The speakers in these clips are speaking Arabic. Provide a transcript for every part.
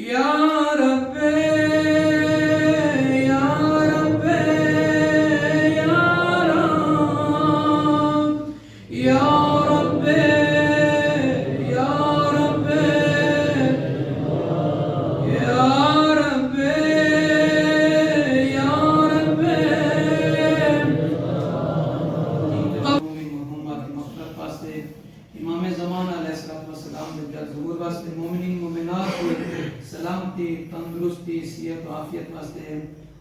يا ربي يا ربي يا رب يا ربي يا ربي يا ربي يا ربي इमाम ज़मान अलैहिस्सलाम के ज़हूर वास्ते मोमिनीन मोमिनात को सलामती तंदुरुस्ती सेहत और आफियत वास्ते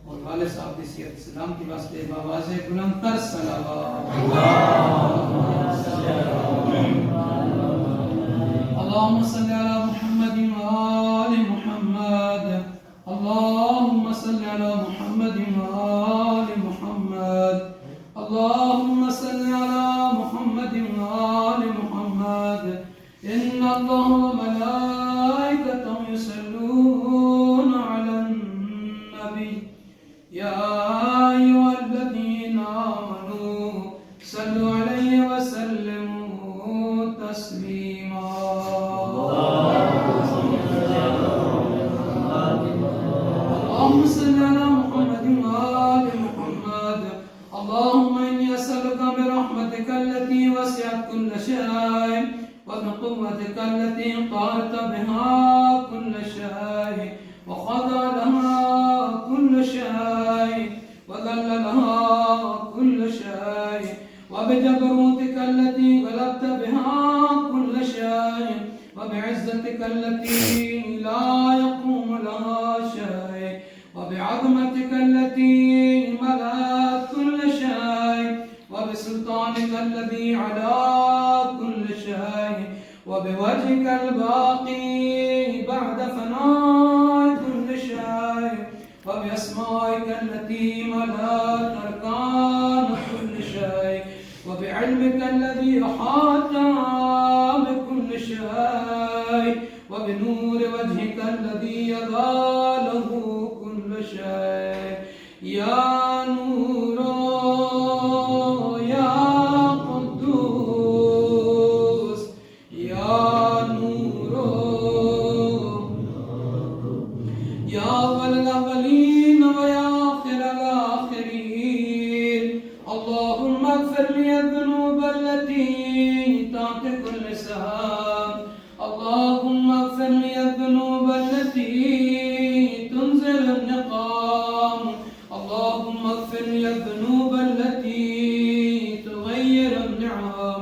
और वालिद साहब की सेहत सलामती वास्ते बावाज़े बुलंद कर सलावत अल्लाहुम्मा सल्ली अला मुहम्मद व आलि मुहम्मद अल्लाहुम्मा सल्ली अला मुहम्मद व आलि मुहम्मद अल्लाहुम्मा सल्ली अला मुहम्मद व आलि मुहम्मद إن الله وملائكته يصلون على النبي يا أيها الذين آمنوا صلوا عليه وسلموا تسليما اللهم صل على محمد وآل محمد اللهم إني أسألك برحمتك التي وسعت كل شيء وبقوتك التي قهرت بها كل شيء وخضع لها كل شيء وذل لها كل شيء وبجبروتك التي غلبت بها كل شيء وبعزتك التي لا يقوم لها شيء وبعظمتك التي ملأت كل شيء وبسلطانك الذي على كل شيء وبوجهك الباقي بعد فناء كل شيء وبأسمائك التي ملأت أركان كل شيء وبعلمك الذي أحاط بكل شيء وبنور وجهك الذي يضاله كل شيء يا نور يا قدوس يا نور يا أول الأولين ويا آخر الآخرين اللهم اغفر لي الذنوب التي تحت كل سهام اللهم اغفر لي الذنوب التي تنزل النقام اللهم اغفر لي الذنوب التي تغير النعم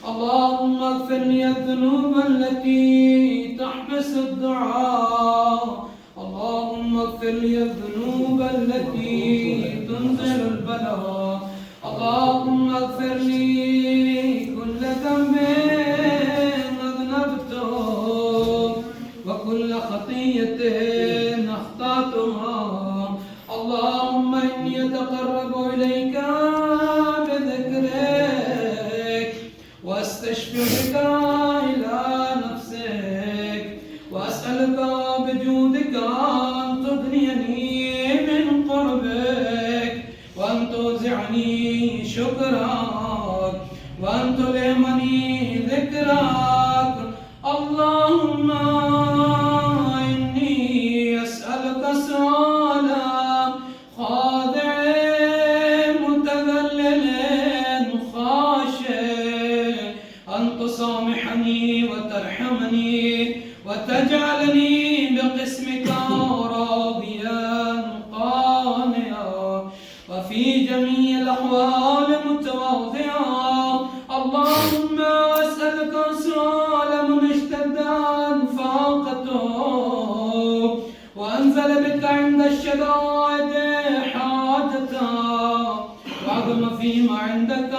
اللهم اغفر لي الذنوب التي تحبس الدعاء اللهم اغفر لي الذنوب التي تنزل البلاء اللهم اغفر لي كل ذنب أذنبته وكل خطيئة أخطأتها اللهم إني أتقرب إليك بذكرك واستشفعك إلى نفسك وأسألك بجودك أن تغنيني من قربك وأن توزعني شكرك وأن تلهمني ذكرك اللهم إني أسألك سؤالا خاضع متذلل خاشع أن تصامحني وترحمني وتجعلني بقسمك راضيا قانعا وفي جميع الأحوال متواضعا اللهم أسألك سؤال من اشتد أنفاقته وأنزل بك عند الشدائد حاجته وعظم فيما عندك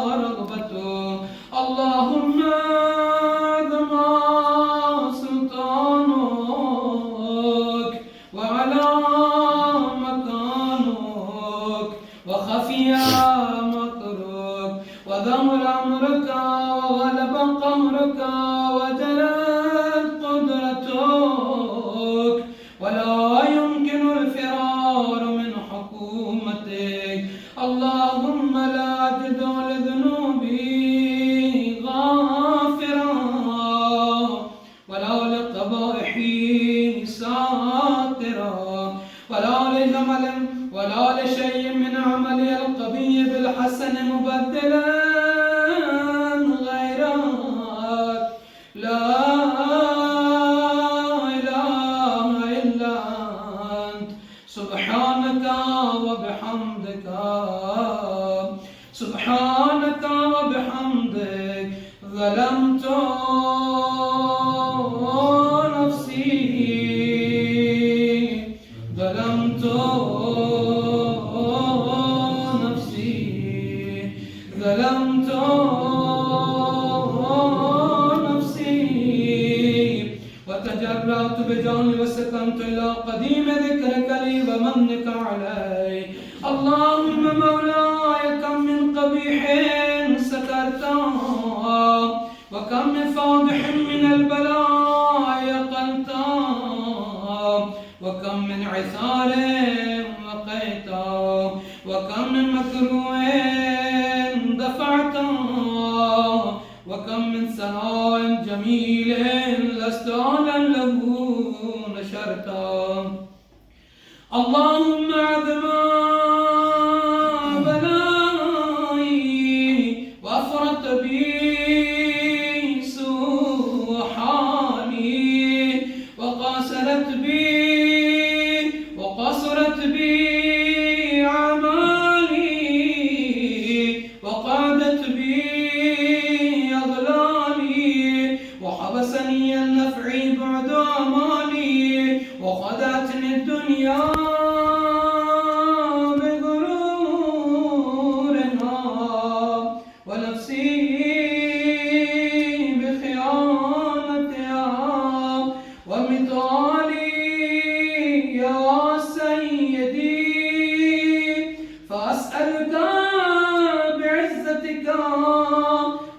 رغبته اللهم عظم سلطانك وعلى مكانك وخفي مكرك وظهر أمرك وغلب قهرك وجلت قدرتك ولا يمكن الفرار من حكومتك اللهم لا تدع لذنوبي غافلا ساترا ولا لجمل ولا لشيء من عملي القبيح بالحسن مبدلا غيرك لا إله إلا أنت سبحانك وبحمدك سبحانك وبحمدك ظلمت نفسي ظلمت نفسي ظلمت نفسي وتجرأت بجهلي وسكنت إلى قديم ذكرك لي ومنك علي اللهم مولاي كم من قبيح سترته وكم من فاضح من البلاء يقلته وكم من عثار وقيته وكم من مكروه دفعته وكم من ثناء جميل لست أهلا له نشرته اللهم عظم بلائي وأفرط بي سوء حالي وقاصرت بي أعمالي وقعدت بي أغلالي وحبسني النفع بعد أمالي وخدعتني الدنيا بغرورها ونفسي بخيانتها ومثالي يا سيدي فأسألك بعزتك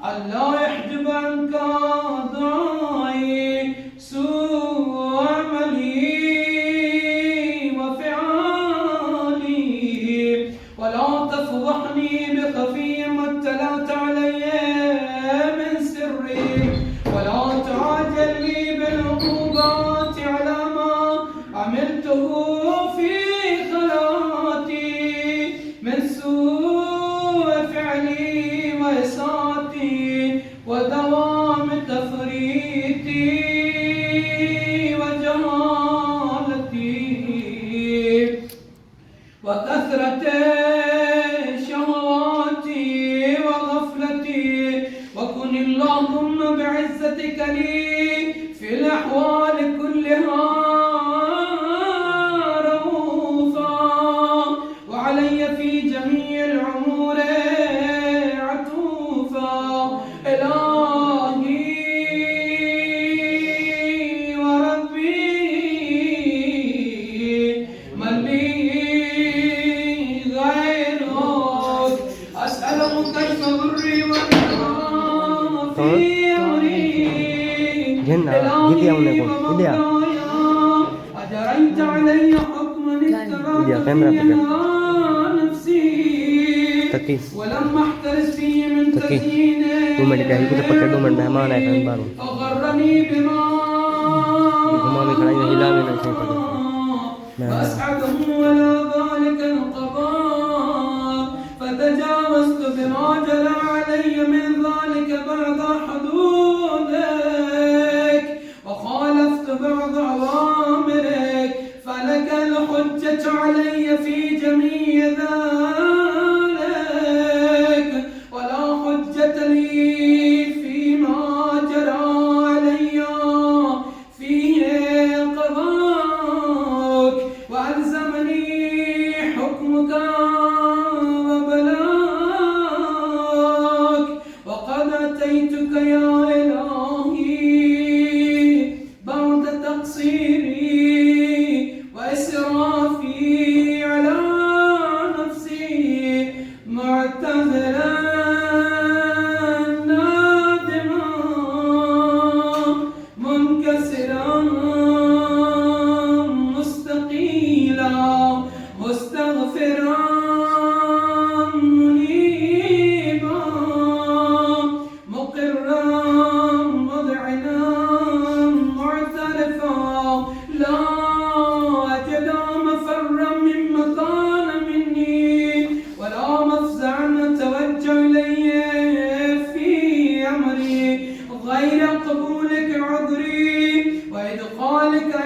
ألا يحجب عنك دعائي سوء عملي وفعالي ولا تفضحني بخفي ما اطلعت علي من سري ولا تعجل لي بالعقوبات على ما عملته في خلاتي من سوء فعلي وإساءتي ودوام تفريطي وجهالتي وكثرة شهواتي وغفلتي وكن اللهم بعزتك لي في الأحوال كلها رؤوفا وعلي في جميع الأمور عطوفا إلهي وربي من لي غيرك أسأله كشف ضري وإعافي أمري إلهي ومولاي أجريت علي حكما اتبعت نفسي ولما احترس فيه من تزيينه فغرني بما وأسعدهم ولا ذلك القضاء فتجاوزت بما جرى علي من ذلك بعد حدودك وخالفت بعض أوامرك فلك الحجة علي في جميع ذلك ولا حجة لي فيما جرى علي فيه قضاك وألزمني حكمك وبلاك وقد أتيتك يا إلهي بعد تقصيري وإسرافي على نفسي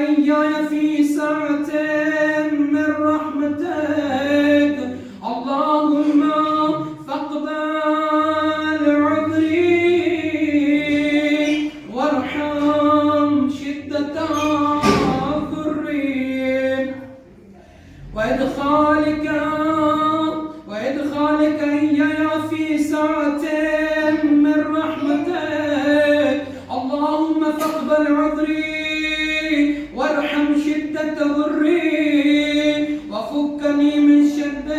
إياي في ساعة من رحمتك، اللهم فاقبل عذري وارحم شدة ضري، وإدخالك إياي في ساعة من رحمتك، اللهم فاقبل عذري وارحم شدة ضري، وفكني من شد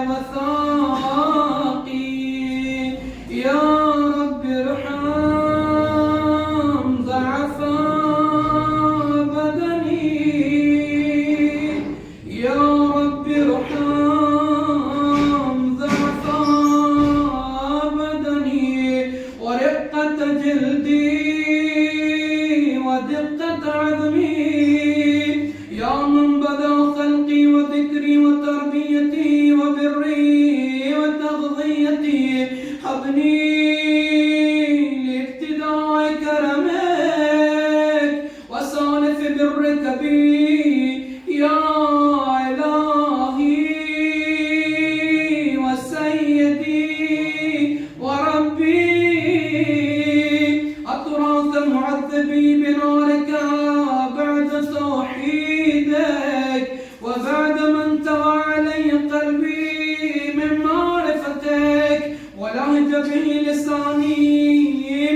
وثاقي. يا رب ارحم ضعف بدني، يا رب ارحم ضعف بدني ورقة جلدي ودقة عظمي، يا من بدا خلقي وذكري وتربيتي وبري وتغذيتي، هبني لابتداء كرمك وصالف برك بي، يا إلهي وسيدي وربي. أتراك معذبي بنارك بعد توحيدك، وبعد ما انتوى علي قلبي من معرفتك، ولهج به لساني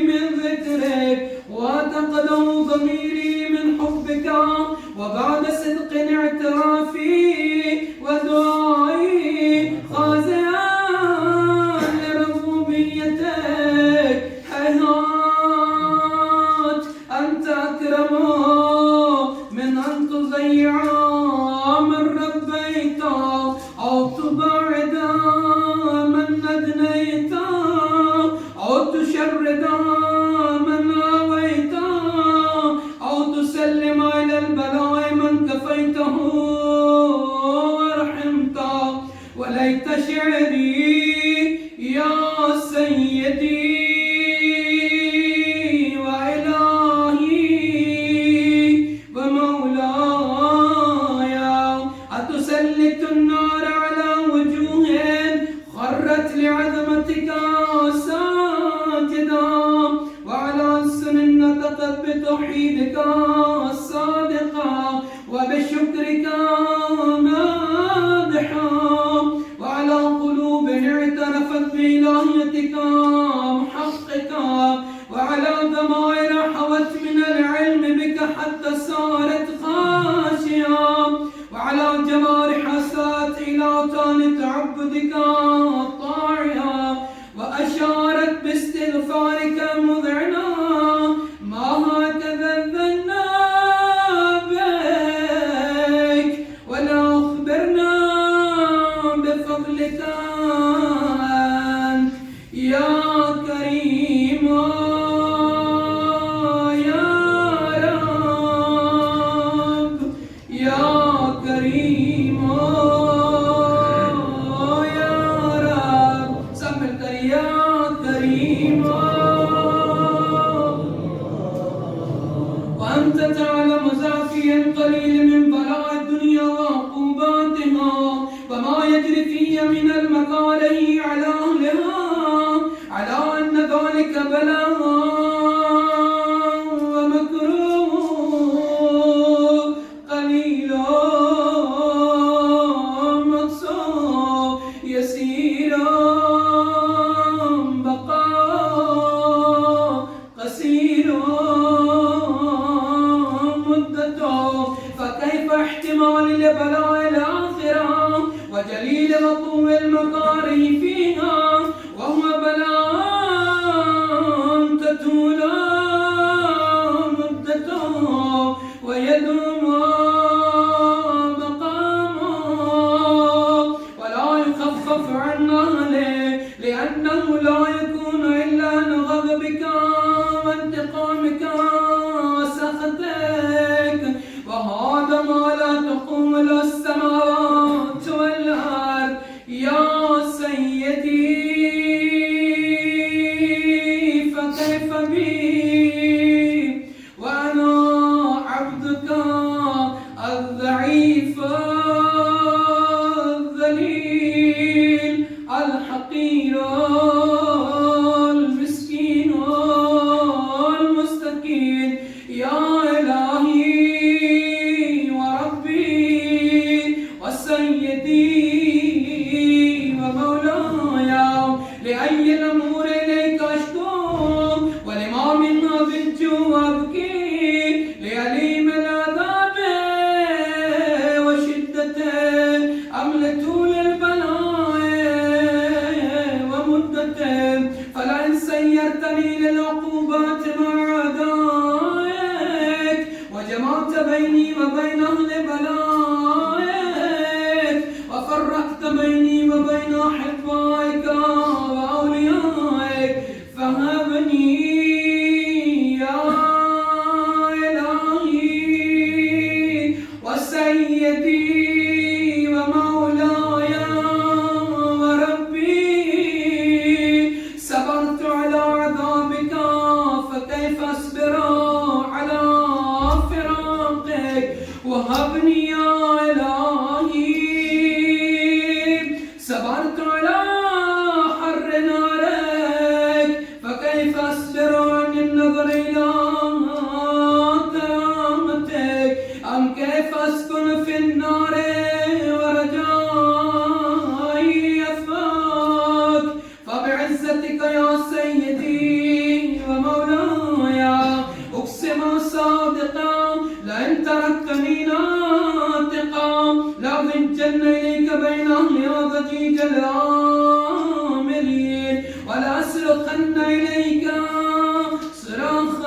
من ذكرك، وتقدم ضميري من حبك، وبعد صدق اعترافي ودعائي خاضعا لربوبيتك، هيهات أنت أكرم من أن تضيع من ربيت أو تبعد من أدنيت أو تشرد من آويت أو تسلم إلى البلاء من كفيته ورحمته. وليت شعري يا سيدي وإلهي ومولاي، أتسلط النار على وجوه خرت لعظمتك ساجدا، وعلى ألسن نطقت بتوحيدك الصادقة وبشكرك مادحا، وعلى قلوب اعترفت بإلهيتك محققة، وعلى ضمائر حوت من العلم بك حتى صارت خاشعة، وعلى جوارح سات إلى أوطان تعبدك طاعها، وأشارت باستغفارك مذعنا، ما هكذا الذنا بك ولا أخبرنا بفضلك أنت، يا كريم يا رب، يا كريم يا رب. سمعت يا كريم، وأنت تعلم ضعفي القليل من بلاء الدنيا وعقوباتها، وما يجري في من المكاره على أهلها، على أن ذلك بلاء ومكروه قليل مقصود يسير بقاء قصير مدته، فكيف احتمال لبلاء الآخرة وجليل وقوع المكاره فيها، وهو بلاء تطول مدته ويدوم مقامه ولا يخفف عن أهله، لأنه لا يكون إلا عن غضبك وانتقامك وسخطك، وهذا ما لا تقوم له السماوات والأرض. يا سيدي بيني وبين أهل بلائك وفرقت بيني وبين أحبائك وأوليائك فهبني يا إلهي وسيدي ومولاي وربي. صبرت على عذابك فكيف أصبر على فراقك وهبني يا إلهي. صبرت على حر نارك فكيف أصبر عن النظر إلى كرامتك. أم كيف أسكن في النار ورجائي يفاك. فبعزتك يا سيدي ومولاي أقسم صادقا لئن تركتني ناطقا لأضجن إليك بين أهلي وضجيج العاملين ولأصرخن إليك صراخ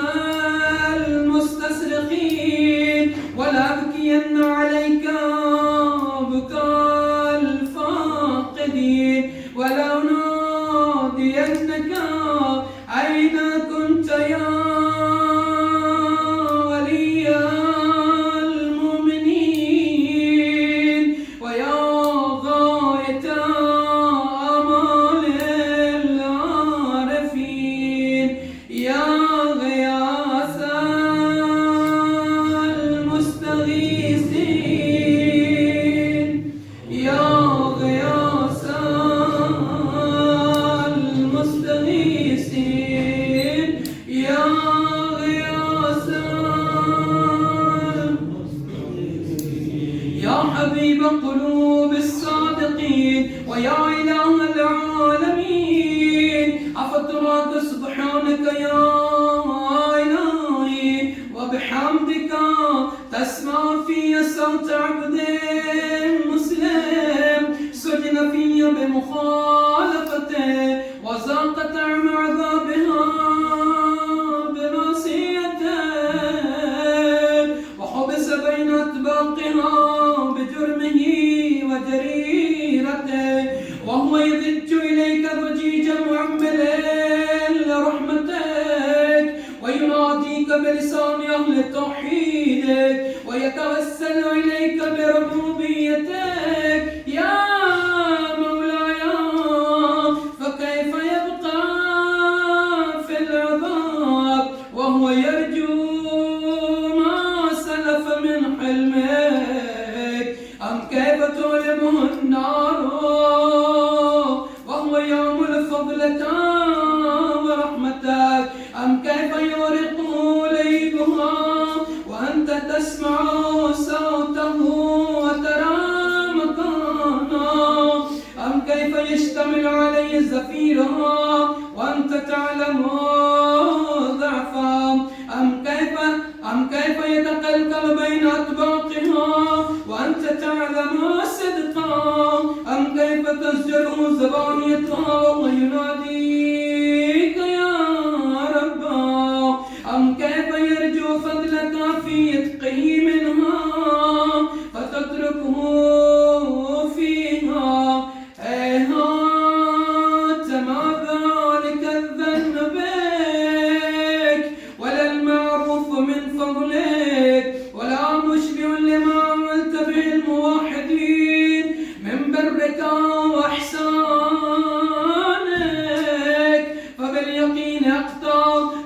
المستصرخين ولأبكين عليك بكاء الفاقدين ولأنادينك أين كنت يا ولي المؤمنين ويا غاية آمال العارفين يا غياث المستغيثين يا غياث المستغيثين يا غياث يا حبيب قلوب الصادقين ويا إله العالمين. أفتراك سبحانك يا إلهي وبحمدك تسمع في صوت عبد مسلم سجن في بمخالفته وذاق طعم عذابها بناصيته وحبس بين أطباقها بجرمه وجريرته وهو يضج إليك ضجيجا معملا لرحمتك ويناديك بلسان أهل توحيدك ويتوسل إليك بربوبيتك يا مولاي. فكيف يبقى في العذاب وهو يرجو ما سلف من حلمك. أم كيف تؤلمه النار وهو يعمل فضلك ورحمتك. أم كيف يورقه ليبها وأنت تسمع صوته وترى مكانه. أم كيف يشتمل عليه زفيرها وأنت تعلم ضعفا. أم كيف يتقلقل بين أطباقها وأنت تعلم صدقا. أم كيف تزجره زبانيتها وهو يناديك يا رب. أم كيف يرجو فضلك في يتقه منها فتتركه فيها. هيهات ما ذلك الظن بك ولا المعروف من فضلك ولا مشبع لما عملت به الموحدين من برك وإحسانك. فباليقين أقطع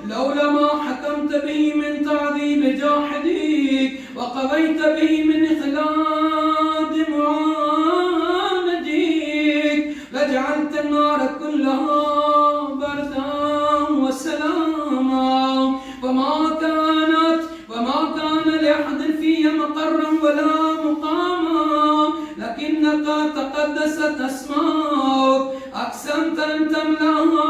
لولا ما حكمت به من تعذيب جاحديك وقضيت به من إخلاد معانديك لجعلت النار كلها بردا وسلاما. وما كان لأحد في مقرا ولا مقاما لكنك تقدست أسماؤك أقسمت أن تملأها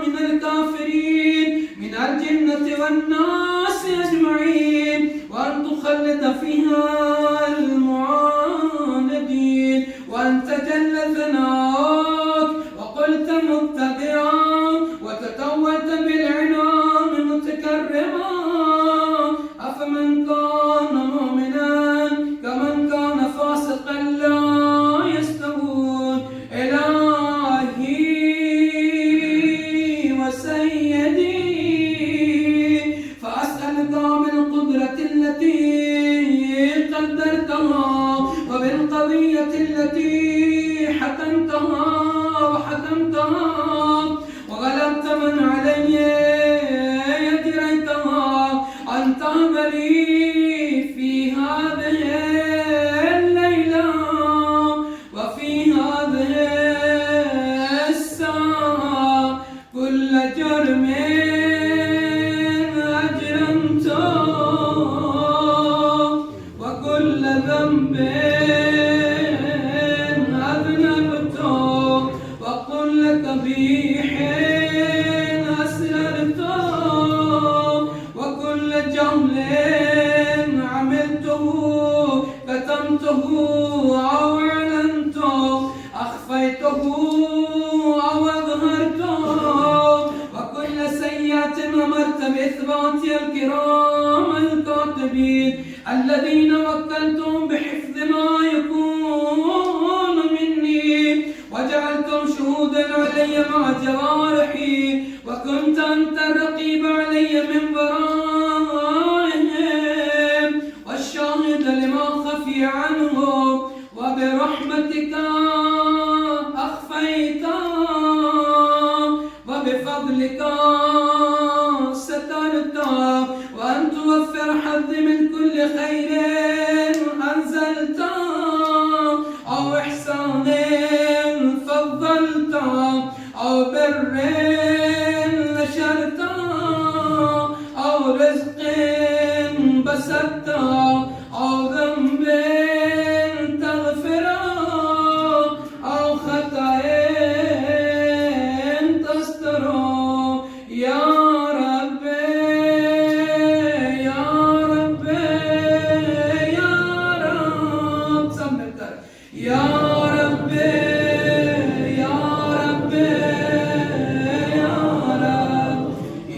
من الكافرين من الجنة والناس أجمعين وأن تخلد فيها المعاندين وأن تجل ثناؤك وقلت مبتدعا وتطولت بالعنان متكرما. أفمن كان مؤمنا القضية التي حكمتها وحكمتها وغلبت من علي يجريتها أن تعملي في هذه الليلة وفي هذه الساعة كل جرم أجرمته وكل ذنب أذنبته وكل قبيح أسررته وكل جهل عملته كتمته أو أعلنته أخفيته أو أظهرته وكل سيئة أمرت بإثباتها الكرام الكاتبين الذين وكلتم بحفظ ما يكون مني وجعلتم شهودا علي مع جوارحي وكنت أنت الرقيب علي من ورائهم والشاهد لما خفي عنهم وبرحمتك أخفيت وبفضلك سترت وأن توفر حظي من كل خير أنزلت أو إحسان فضلت أو بر نشرت أو رزق بسطت أو ذنب تغفر أو خطأ تستر يا رب يا رب يا رب سمعتك يا رب يا رب يا رب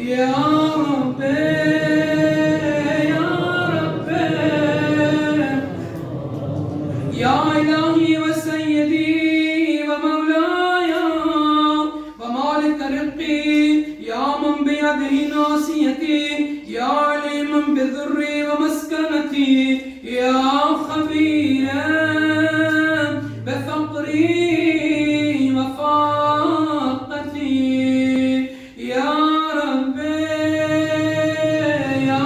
يا رب يا رب يا إلهي وسيدي ومولاي ومالك رقي يا من بيده ناصيتي يا عليما بذري ومسكنتي يا خبيرا بفقري وفاقتي يا رب يا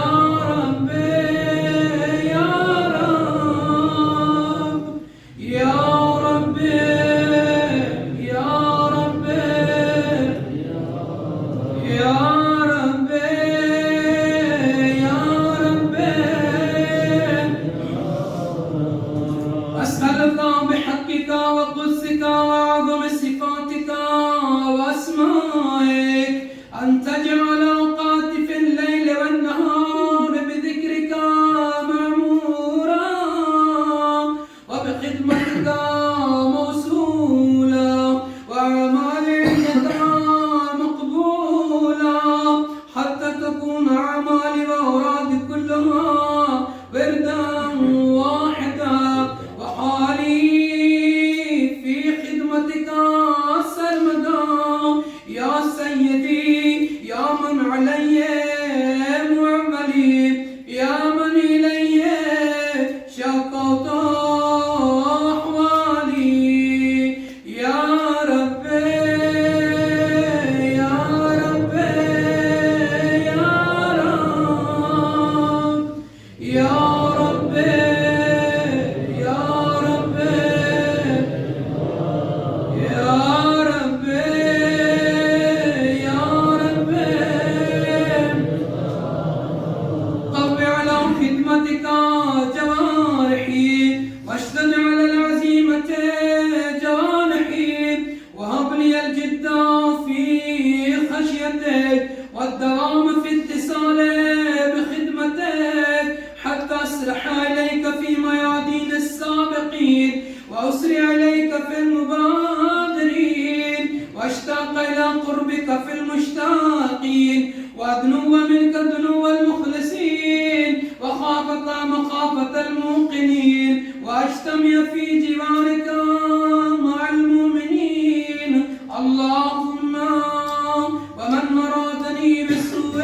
رب يا رب يا رب يا رب يا رب يا رب أسألك بحقك وقدسك وأعظم صفاتك وأسمائك أن تجعل أوقاتي في الليل والنهار بذكرك معمورا وبخدمتك موصولا وأعمالي عندك مقبولا حتى تكون أعمالي وأورادي كلها وردا واحدا وحالي في خدمتك سرمدا يا سيدي يا من علي معملي يا من إلي شكوت أحوالي يا رب يا رب يا رب يا رب يا رب يا رب يا رب قو على خدمتك جوارحي واشدد على العزيمة جوانحي وهب لي الجد في خشيتك والدوام في اتصال بخدمتك حتى أسرح إليك في ميادين السابقين وأسرع إليك في المبادرين واشتاق إلى قربك في المشتاقين وأدنو منك دنو المخلصين وخافك مخافة الموقنين وأجتمع في جوارك مع المؤمنين اللهم ومن مرادني بسوء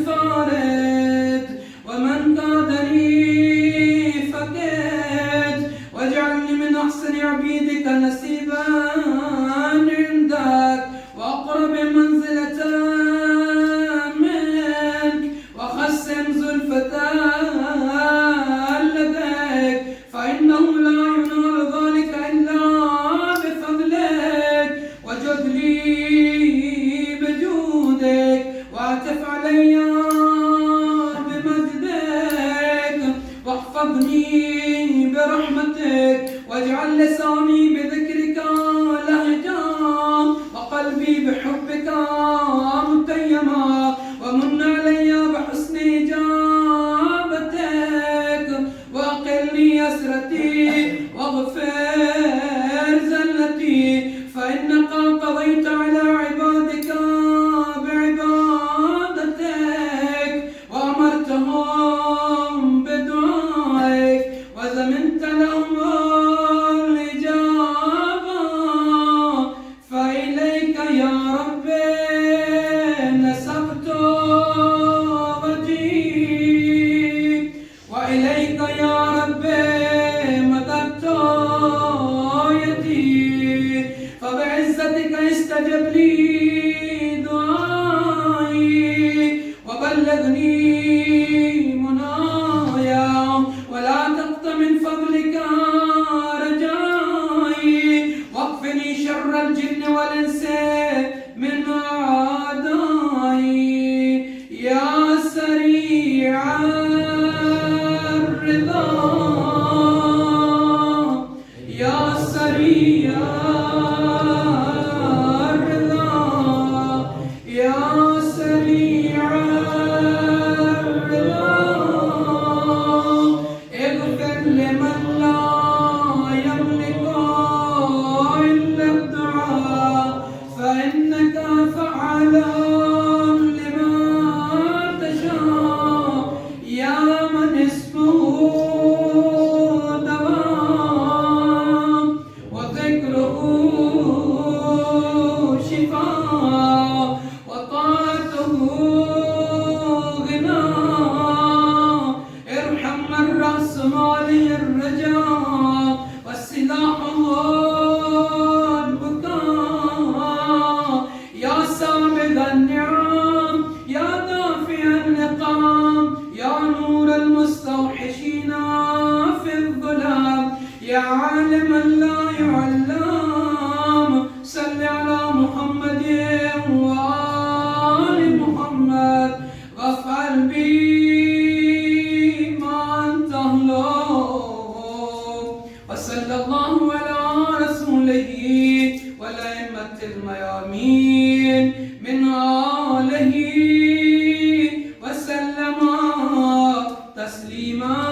فارد ومن كادني فكد واحفظني برحمتك واجعل لساني بذكرك لهجا وقلبي بحبك متيما ومن علي بحسن إجابتك وأقلني أسرتي واغفر زلتي فإنك قضيت على عبادك بعبادتك وأمرتهم بدعائك وزمنت لهم الإجابة فإليك يا رب نسبت وجهي وإليك يا رب مددت يدي فبعزتك استجب لي دعائي وبلغني منايا ولا تقط من فضلك رجائي واكفني شر الجن والإنس من أعدائي يا سريع الرضا يا سريع الرضا يا سريع الرضا اغفر لمن لا يملك إلا الدعاء فإنك فعال لما تشاء يا من اسمه دواء وذكره شفاء وطاعته غنى ارحم من رأس ماله الرجاء والسلاح البكاء يا سابغ النعم يا دافع النقام يا نور المستوحشين في الظلام يا عالما لا يعلم صل على محمد وآل محمد وافعل بي ما أنت أهله وصلى الله على رسوله والأئمة الميامين من آله وسلم تسليما